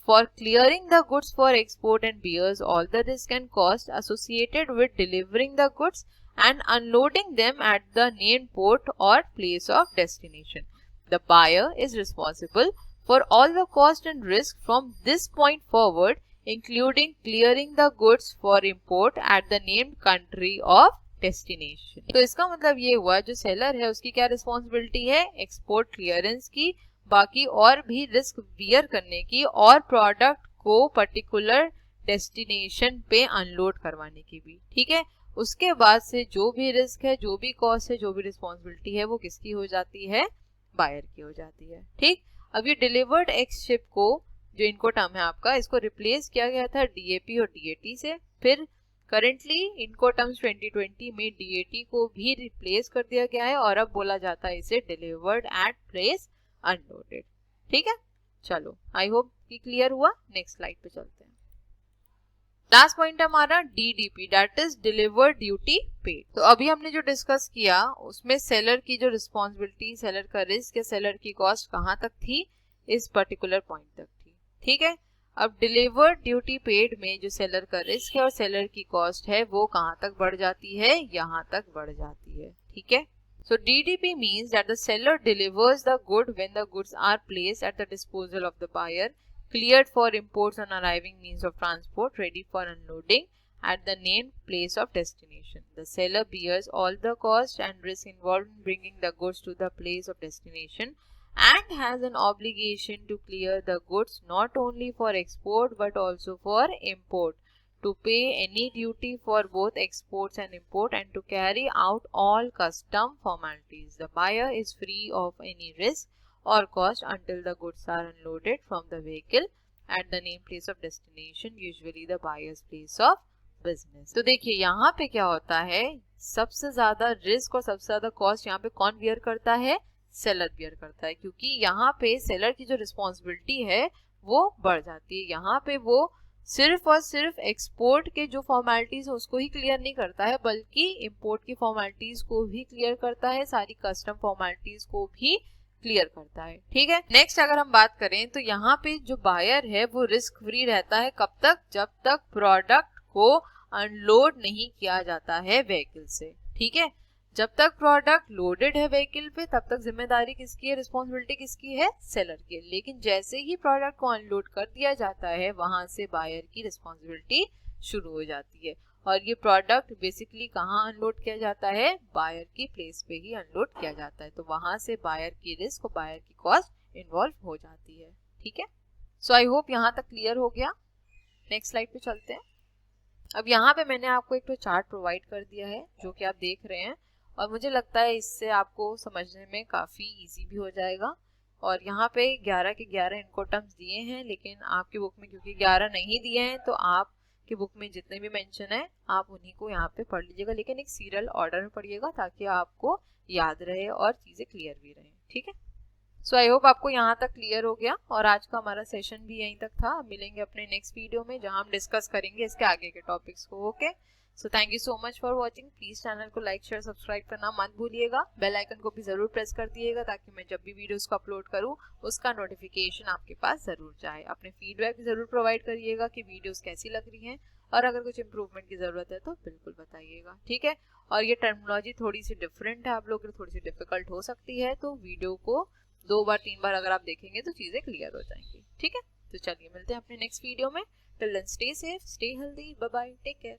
for clearing the goods for export and bears all the risk and cost associated with delivering the goods and unloading them at the named port or place of destination. The buyer is responsible for all the cost and risk from this point forward, including clearing the goods for import at the named country of destination. तो इसका मतलब ये हुआ जो seller है उसकी क्या responsibility है, एक्सपोर्ट क्लियरेंस की, बाकी और भी रिस्क बियर करने की और प्रोडक्ट को पर्टिकुलर डेस्टिनेशन पे अनलोड करवाने की भी, ठीक है। उसके बाद से जो भी रिस्क है, जो भी कॉस्ट है, जो भी रिस्पॉन्सिबिलिटी है वो किसकी हो जाती है, बायर की हो जाती है, ठीक। अब ये डिलीवर्ड एक्स शिप को जो इनकोटर्म है आपका, इसको रिप्लेस किया गया था DAP और DAT से, फिर करेंटली इनकोटर्म्स 2020 में DAT को भी रिप्लेस कर दिया गया है और अब बोला जाता है इसे डिलीवर्ड एट प्लेस अनलोडेड, ठीक है। चलो आई होप कि क्लियर हुआ। नेक्स्ट स्लाइड पे चलते हैं। लास्ट पॉइंट हमारा DDP, that is delivered duty paid. तो अभी हमने जो डिस्कस किया उसमें सेलर की जो रिस्पॉन्सिबिलिटी, सेलर का रिस्क या सेलर की कॉस्ट कहाँ तक थी, इस पर्टिकुलर पॉइंट तक थी, ठीक है। अब डिलीवर्ड ड्यूटी पेड में जो सेलर का रिस्क है और सेलर की कॉस्ट है वो कहाँ तक बढ़ जाती है, यहाँ तक बढ़ जाती है, ठीक है। So DDP means that the seller delivers the good when the goods are placed at the disposal of the buyer, cleared for imports on arriving means of transport, ready for unloading at the named place of destination. The seller bears all the cost and risk involved in bringing the goods to the place of destination and has an obligation to clear the goods not only for export but also for import, to pay any duty for both exports and import, and to carry out all custom formalities. The buyer is free of any risk or cost until the goods are unloaded from the vehicle at the named place of destination, usually the buyer's place of business. तो देखिए यहाँ पे क्या होता है, सबसे ज्यादा risk और सबसे ज्यादा कॉस्ट यहाँ पे कौन बियर करता है, सेलर बियर करता है, क्योंकि यहाँ पे सेलर की जो रिस्पॉन्सिबिलिटी है वो बढ़ जाती है। यहाँ पे वो सिर्फ और सिर्फ एक्सपोर्ट के जो फॉर्मेलिटीज है उसको ही क्लियर नहीं करता है, बल्कि इंपोर्ट की फॉर्मेलिटीज को भी क्लियर करता है, सारी कस्टम फॉर्मेलिटीज को भी क्लियर करता है, ठीक है। नेक्स्ट अगर हम बात करें तो यहाँ पे जो बायर है वो रिस्क फ्री रहता है, कब तक, जब तक प्रोडक्ट को अनलोड नहीं किया जाता है व्हीकल से, ठीक है। जब तक प्रोडक्ट लोडेड है व्हीकल पे तब तक जिम्मेदारी किसकी है, रिस्पॉन्सिबिलिटी किसकी है, सेलर की। लेकिन जैसे ही प्रोडक्ट को अनलोड कर दिया जाता है वहां से बायर की रिस्पॉन्सिबिलिटी शुरू हो जाती है। और ये प्रोडक्ट बेसिकली कहाँ अनलोड किया जाता है, बायर की प्लेस पे ही अनलोड किया जाता है। तो वहां से बायर की रिस्क और बायर की कॉस्ट इन्वॉल्व हो जाती है। ठीक है, सो आई होप यहाँ तक क्लियर हो गया। नेक्स्ट स्लाइड पे चलते हैं। अब यहाँ पे मैंने आपको एक तो चार्ट प्रोवाइड कर दिया है जो कि आप देख रहे हैं, और मुझे लगता है इससे आपको समझने में काफ़ी इजी भी हो जाएगा। और यहाँ पे 11 के 11 इनको टर्म्स दिए हैं, लेकिन आपकी बुक में क्योंकि 11 नहीं दिए हैं तो आपकी बुक में जितने भी मेंशन है आप उन्हीं को यहाँ पे पढ़ लीजिएगा, लेकिन एक सीरियल ऑर्डर में पढ़िएगा ताकि आपको याद रहे और चीज़ें क्लियर भी रहें। ठीक है, सो आई होप आपको यहाँ तक क्लियर हो गया, और आज का हमारा सेशन भी यहीं तक था। मिलेंगे अपने नेक्स्ट वीडियो में जहाँ हम डिस्कस करेंगे इसके आगे के टॉपिक्स को। Okay, so thank you so much for watching. Please channel को लाइक शेयर सब्सक्राइब करना मत भूलिएगा। बेल आइकन को भी जरूर प्रेस कर दिएगा ताकि मैं जब भी वीडियोस को अपलोड करूँ उसका नोटिफिकेशन आपके पास जरूर जाए। अपने फीडबैक जरूर प्रोवाइड करिएगा कि वीडियोस कैसी लग रही हैं, और अगर कुछ इंप्रूवमेंट की जरूरत है तो बिल्कुल बताइएगा। ठीक है, और ये टर्मिनोलॉजी थोड़ी सी डिफरेंट है, आप लोग थोड़ी सी डिफिकल्ट हो सकती है, तो वीडियो को 2 बार 3 बार अगर आप देखेंगे तो चीजें क्लियर हो जाएंगी। ठीक है, तो चलिए मिलते हैं अपने नेक्स्ट वीडियो में। Till then stay safe, stay healthy, bye bye, take care.